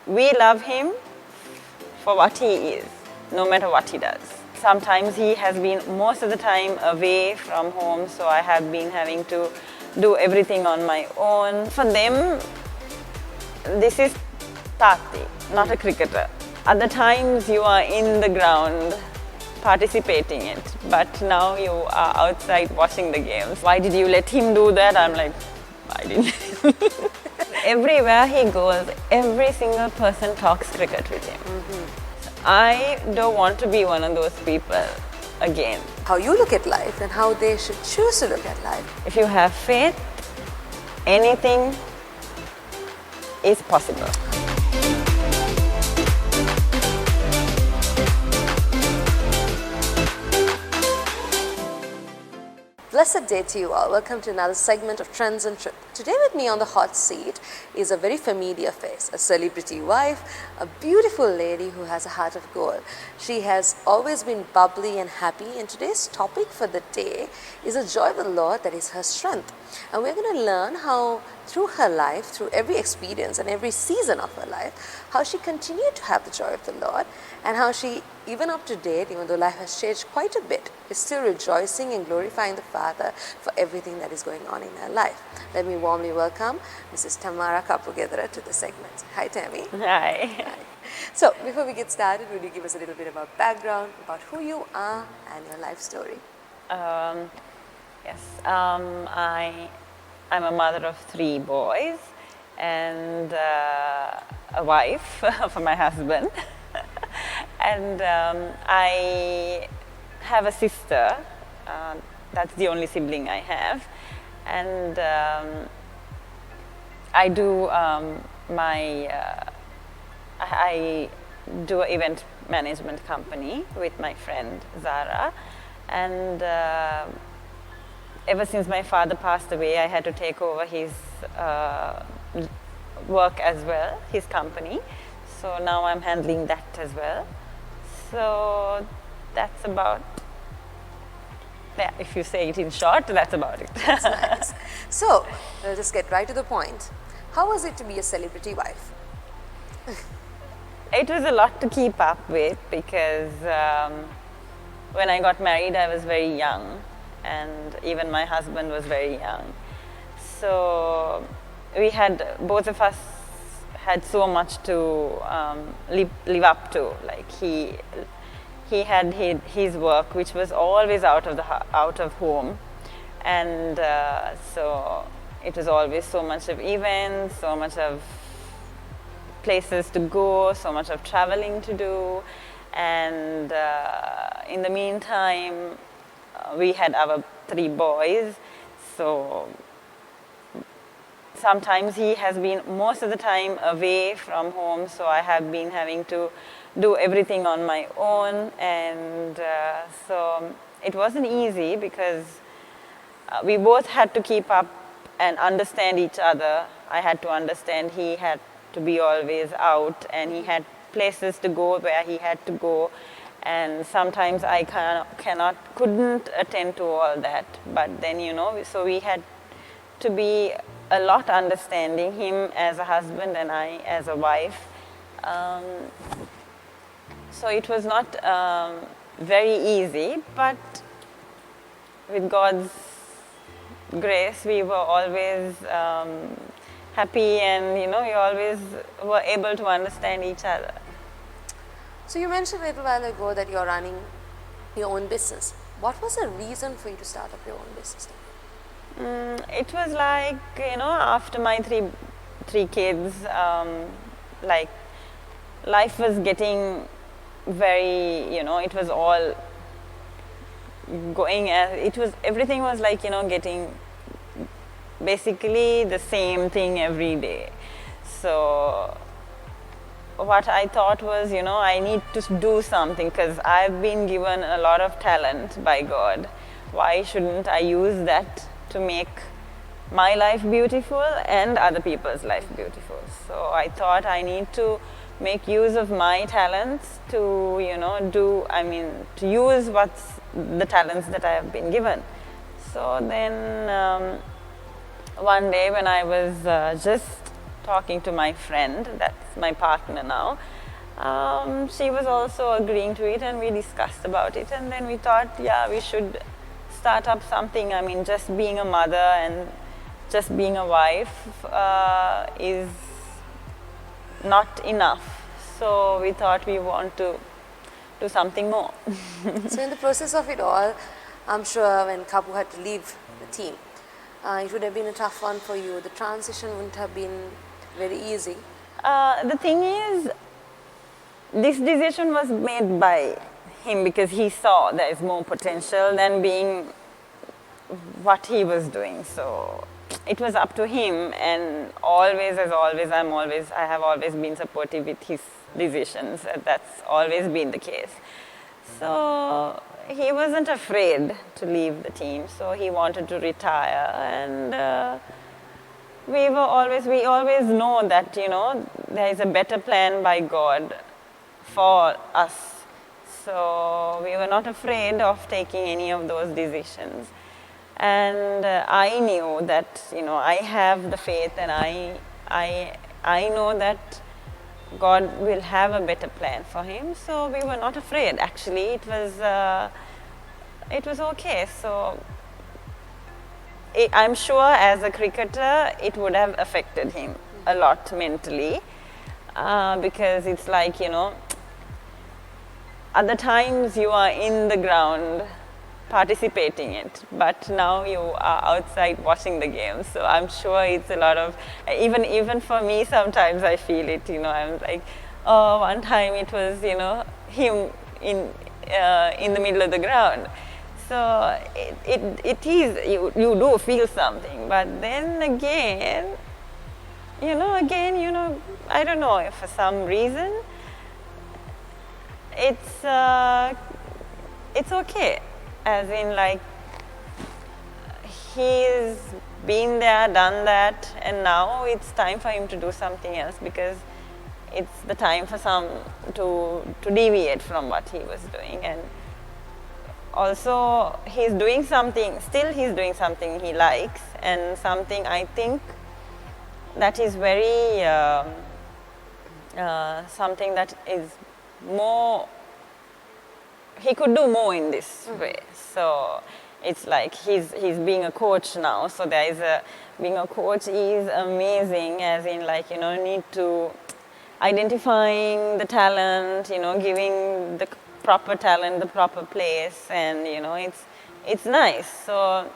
we love him for what he is, no matter what he does. Sometimes he has been most of the time away from home, so I have been having to do everything on my own. For them, this is Tati, not a cricketer. Other times you are in the ground participating in it, but now you are outside watching the games. Why did you let him do that? I'm like, I didn't. Everywhere he goes, every single person talks cricket with him. I don't want to be one of those people again. How you look at life and how they should choose to look at life. If you have faith, anything is possible. Blessed day to you all. Welcome to another segment of Trends and Trip. Today with me on the hot seat is a very familiar face, a celebrity wife, a beautiful lady who has a heart of gold. She has always been bubbly and happy, and today's topic for the day is a joy of the Lord that is her strength. And we're going to learn how through her life, through every experience and every season of her life, how she continued to have the joy of the Lord, and how she, even up to date, even though life has changed quite a bit, is still rejoicing and glorifying the Father for everything that is going on in her life. Let me warmly welcome Mrs. Tamara Kapugedara to the segment. Hi, Tammy. Hi. Hi. So, before we get started, will you give us a little bit about background, about who you are and your life story? Yes, I'm a mother of 3 boys and a wife for my husband. And I have a sister, that's the only sibling I have. And I do I do an event management company with my friend Zara. And ever since my father passed away, I had to take over his work as well, his company. So now I'm handling that as well. So that's about, yeah, if you say it in short, that's about it. That's nice. So, we'll just get right to the point. How was it to be a celebrity wife? It was a lot to keep up with because when I got married, I was very young, and even my husband was very young. So we had, both of us had so much to live up to. Like he had his work, which was always out of home, and so it was always so much of events, so much of places to go, so much of traveling to do, and in the meantime, we had our 3 boys, so sometimes he has been most of the time away from home, so I have been having to do everything on my own, and so it wasn't easy because we both had to keep up and understand each other. I had to understand he had to be always out, and he had places to go where he had to go, and sometimes I couldn't attend to all that. But then, so we had to be a lot understanding, him as a husband and I as a wife. So it was not very easy, but with God's grace, we were always happy, and we always were able to understand each other. So you mentioned a little while ago that you're running your own business. What was the reason for you to start up your own business? It was like, after my three kids, like life was getting very, it was all going as, everything was like, getting basically the same thing every day. So what I thought was, I need to do something because I've been given a lot of talent by God. Why shouldn't I use that to make my life beautiful and other people's life beautiful? So I thought I need to make use of my talents to, to use what's the talents that I have been given. So then one day when I was just talking to my friend, that's my partner now, she was also agreeing to it, and we discussed about it, and then we thought, yeah, we should start up something. I mean, just being a mother and just being a wife is not enough. So we thought we want to do something more. So in the process of it all, I'm sure when Kapu had to leave the team, it would have been a tough one for you. The transition wouldn't have been very easy. The thing is, this decision was made by him because he saw there is more potential than being what he was doing. So it was up to him, and always, as always, I have always been supportive with his decisions. That's always been the case. So he wasn't afraid to leave the team. So he wanted to retire, and we always know that, there is a better plan by God for us. So we were not afraid of taking any of those decisions. And I knew that, I have the faith, and I know that God will have a better plan for him. So we were not afraid. Actually, it was okay. So I'm sure as a cricketer, it would have affected him a lot mentally, because it's like, other times you are in the ground participating in it, but now you are outside watching the game. So I'm sure it's a lot of, even for me, sometimes I feel it, I'm like, oh, one time it was, him in the middle of the ground. So it is, you do feel something, but then again, I don't know, if for some reason, it's okay. As in, like, he's been there, done that, and now it's time for him to do something else, because it's the time for some to deviate from what he was doing. And also, he's doing something he likes, and something I think that is very, something that is more, he could do more in this way. So it's like he's being a coach now. So there is being a coach is amazing, as in, like, need to identifying the talent, giving the proper talent the proper place, and it's nice. So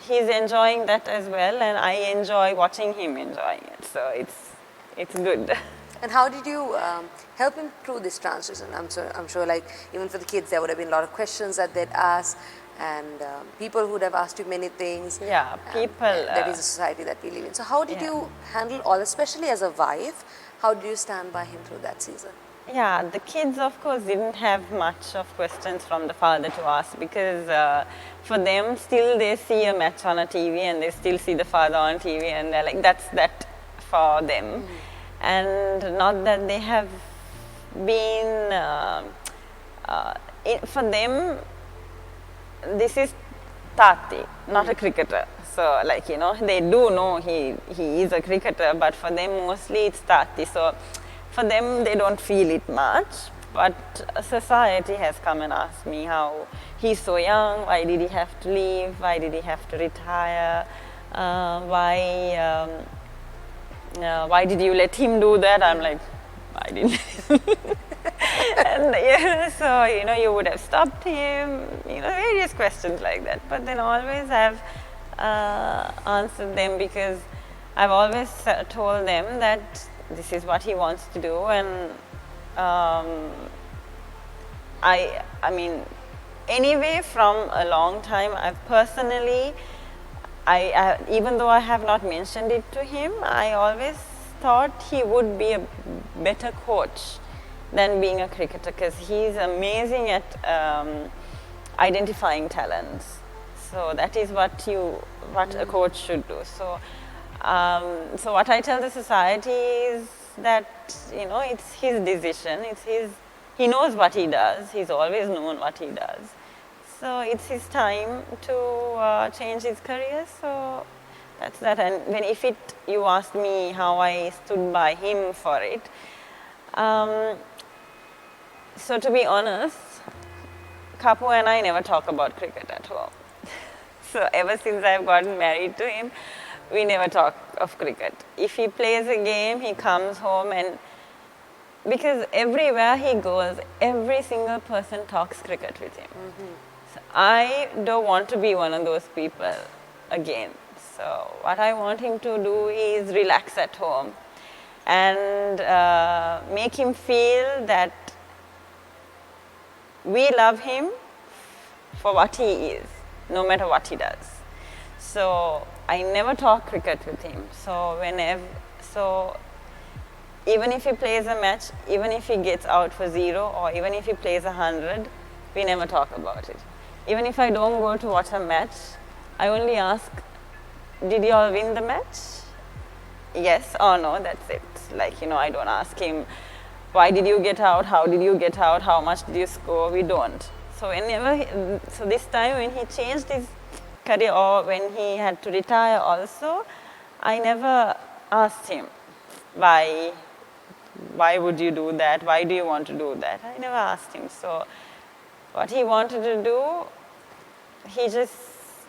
he's enjoying that as well, and I enjoy watching him enjoying it. So it's good. And how did you help him through this transition? I'm sure, like, even for the kids, there would have been a lot of questions that they'd ask, and people who would have asked you many things. Yeah, people. That is the society that we live in. So how did you handle all, especially as a wife, how did you stand by him through that season? Yeah, the kids, of course, didn't have much of questions from the father to ask, because for them, still they see a match on a TV, and they still see the father on TV, and they're like, that's that for them. And not that they have been, for them, this is Tati, not a cricketer. So, like, they do know he is a cricketer, but for them mostly it's Tati. So for them, they don't feel it much. But society has come and asked me how he's so young, why did he have to leave, why did he have to retire, why did you let him do that? I'm like, I didn't. And so you would have stopped him, various questions like that. But then always I've answered them, because I've always told them that this is what he wants to do, and I mean, anyway, from a long time, I've personally, even though I have not mentioned it to him, I always thought he would be a better coach than being a cricketer, because he's amazing at identifying talents. So that is what a coach should do. So, so what I tell the society is that it's his decision. He knows what he does. He's always known what he does. So it's his time to change his career. So That's that. And when if it, you asked me how I stood by him for it. So to be honest, Kapu and I never talk about cricket at home. So ever since I've gotten married to him, we never talk of cricket. If he plays a game, he comes home and because everywhere he goes, every single person talks cricket with him. So I don't want to be one of those people again. So what I want him to do is relax at home and make him feel that we love him for what he is, no matter what he does. So I never talk cricket with him. So even if he plays a match, even if he gets out for 0, or even if he plays 100, we never talk about it. Even if I don't go to watch a match, I only ask, did you all win the match? Yes or no, that's it. Like, I don't ask him, why did you get out? How did you get out? How much did you score? We don't. So so this time when he changed his career or when he had to retire also, I never asked him, why would you do that? Why do you want to do that? I never asked him. So what he wanted to do, he just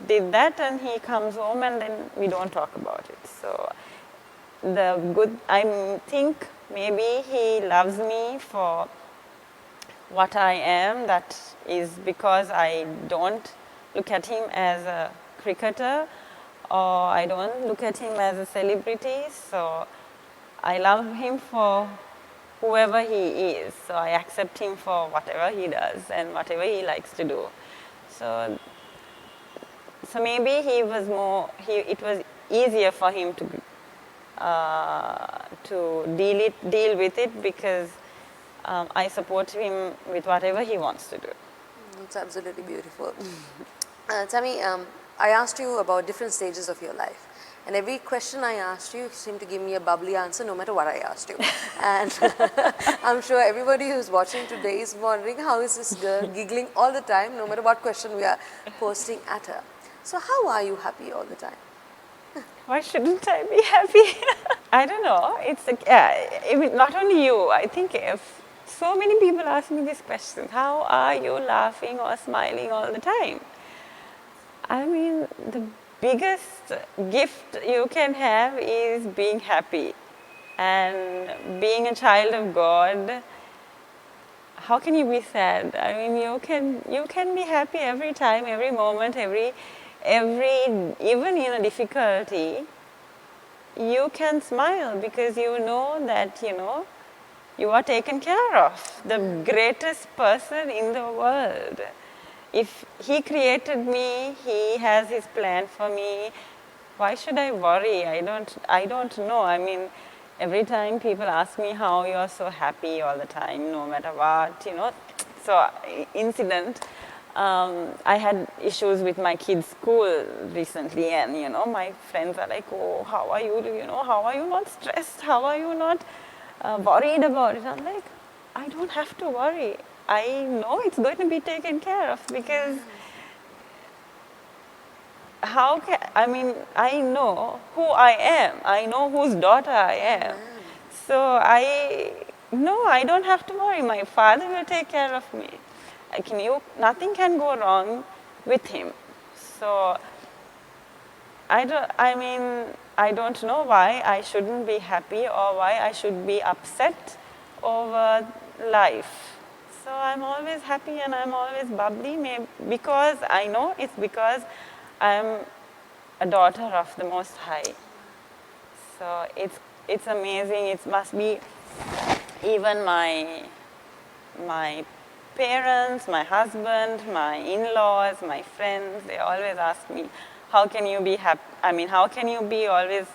did that and he comes home and then we don't talk about it. So I think maybe he loves me for what I am. That is because I don't look at him as a cricketer or I don't look at him as a celebrity. So I love him for whoever he is. So I accept him for whatever he does and whatever he likes to do. So maybe it was easier for him to deal with it because I support him with whatever he wants to do. It's absolutely beautiful. Tami, I asked you about different stages of your life. And every question I asked you seemed to give me a bubbly answer no matter what I asked you. And I'm sure everybody who's watching today is wondering how is this girl giggling all the time no matter what question we are posting at her. So how are you happy all the time? Why shouldn't I be happy? I don't know. It's not only you. I think if so many people ask me this question, how are you laughing or smiling all the time? I mean, the biggest gift you can have is being happy. And being a child of God, how can you be sad? I mean, you can be happy every time, every moment, even in a difficulty, you can smile because you know that, you are taken care of. The greatest person in the world. If he created me, he has his plan for me. Why should I worry? I don't know. I mean, every time people ask me how you are so happy all the time, no matter what, So, incident. I had issues with my kids' school recently, and my friends are like, "Oh, how are you? How are you not stressed? How are you not worried about it?" I'm like, I don't have to worry. I know it's going to be taken care of because I know who I am. I know whose daughter I am. So I don't have to worry. My father will take care of me. Nothing can go wrong with him. So I don't know why I shouldn't be happy or why I should be upset over life. So I'm always happy and I'm always bubbly because I know it's because I'm a daughter of the Most High. So it's amazing. It must be even my parents, my husband, my in-laws, my friends, they always ask me, how can you be happy? How can you be always,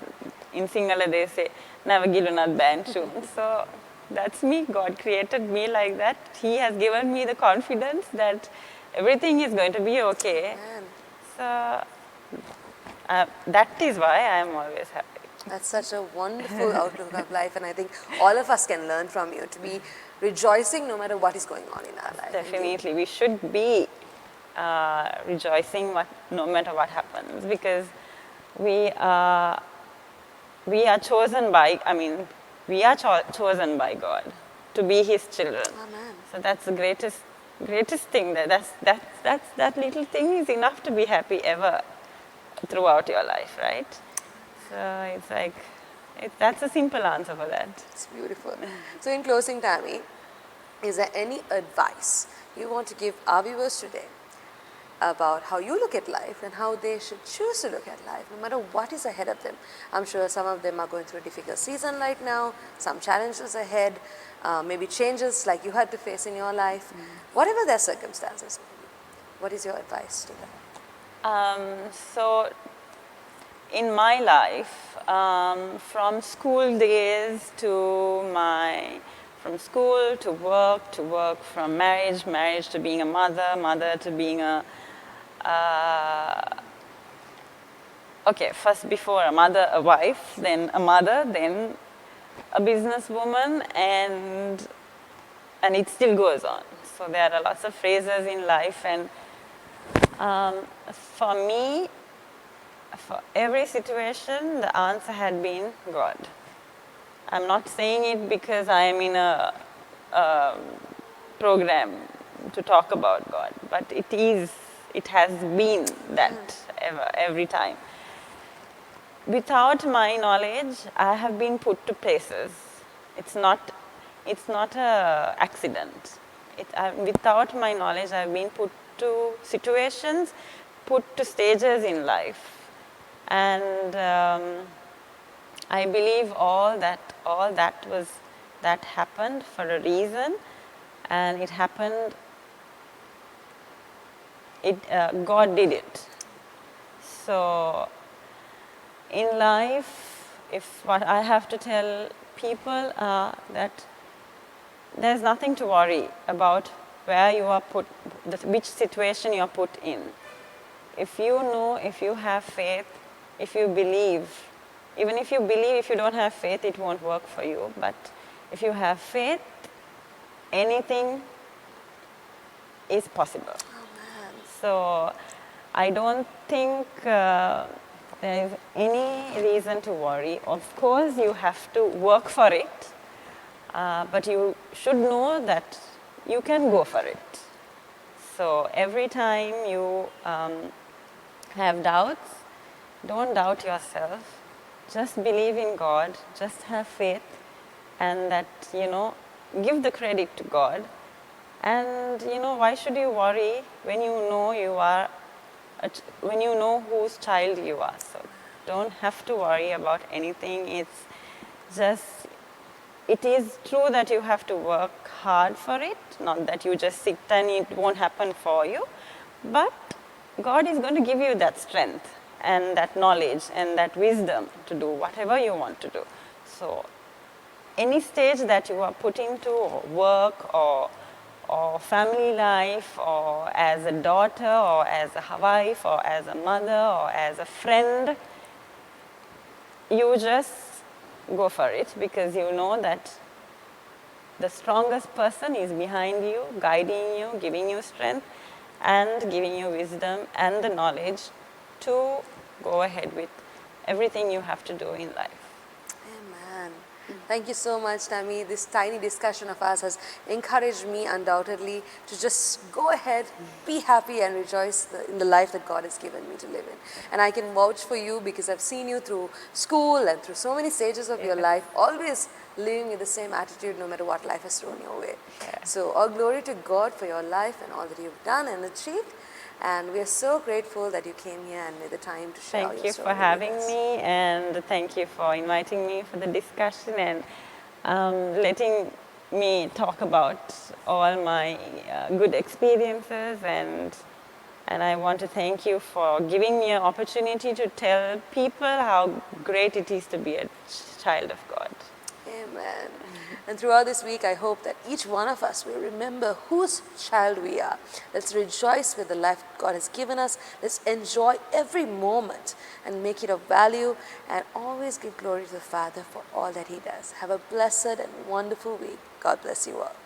in Sinhala they say, never gilunat bantu. So that's me. God created me like that. He has given me the confidence that everything is going to be okay. So that is why I am always happy. That's such a wonderful outlook of life, and I think all of us can learn from you to be rejoicing no matter what is going on in our life. Definitely, we should be rejoicing no matter what happens, because we are chosen by, we are chosen by God to be His children. Amen. So that's the greatest thing. That little thing is enough to be happy ever throughout your life, right? So it's like, that's a simple answer for that. It's beautiful. So in closing, Tammy, is there any advice you want to give our viewers today about how you look at life and how they should choose to look at life, no matter what is ahead of them? I'm sure some of them are going through a difficult season right now, some challenges ahead, maybe changes like you had to face in your life, whatever their circumstances may be. What is your advice to them? So in my life, from school days from school to work, from marriage to being a mother to being first before a mother, a wife, then a mother, then a businesswoman, and it still goes on. So there are lots of phrases in life, and for me, for every situation, the answer had been God. I'm not saying it because I am in a program to talk about God, but it has been that every time. Without my knowledge, I have been put to places. It's not a accident. Without my knowledge, I've been put to situations, put to stages in life. And I believe all that happened for a reason, and it happened. God did it. So, in life, if what I have to tell people that there's nothing to worry about where you are put, which situation you are put in. If you know, if you have faith, if you believe, even if you believe, if you don't have faith, it won't work for you. But if you have faith, anything is possible. So I don't think there is any reason to worry. Of course, you have to work for it, but you should know that you can go for it. So every time you have doubts, don't doubt yourself. Just believe in God, just have faith, and that, give the credit to God. And, why should you worry when you know you are, when you know whose child you are? So don't have to worry about anything. It's just, it is true that you have to work hard for it, not that you just sit and it won't happen for you. But God is going to give you that strength and that knowledge and that wisdom to do whatever you want to do. So any stage that you are put into, or work, or family life, or as a daughter, or as a wife, or as a mother, or as a friend, you just go for it, because you know that the strongest person is behind you, guiding you, giving you strength, and giving you wisdom and the knowledge to go ahead with everything you have to do in life. Amen. Thank you so much, Tammy. This tiny discussion of ours has encouraged me undoubtedly to just go ahead, be happy, and rejoice in the life that God has given me to live in. And I can vouch for you because I've seen you through school and through so many stages of your life, always living with the same attitude no matter what life has thrown your way. Yeah. So all glory to God for your life and all that you've done and achieved. And we are so grateful that you came here and made the time to share your story. Thank you for having me, and thank you for inviting me for the discussion and letting me talk about all my good experiences. And I want to thank you for giving me an opportunity to tell people how great it is to be a child of God. Amen. And throughout this week, I hope that each one of us will remember whose child we are. Let's rejoice with the life God has given us. Let's enjoy every moment and make it of value, and always give glory to the Father for all that He does. Have a blessed and wonderful week. God bless you all.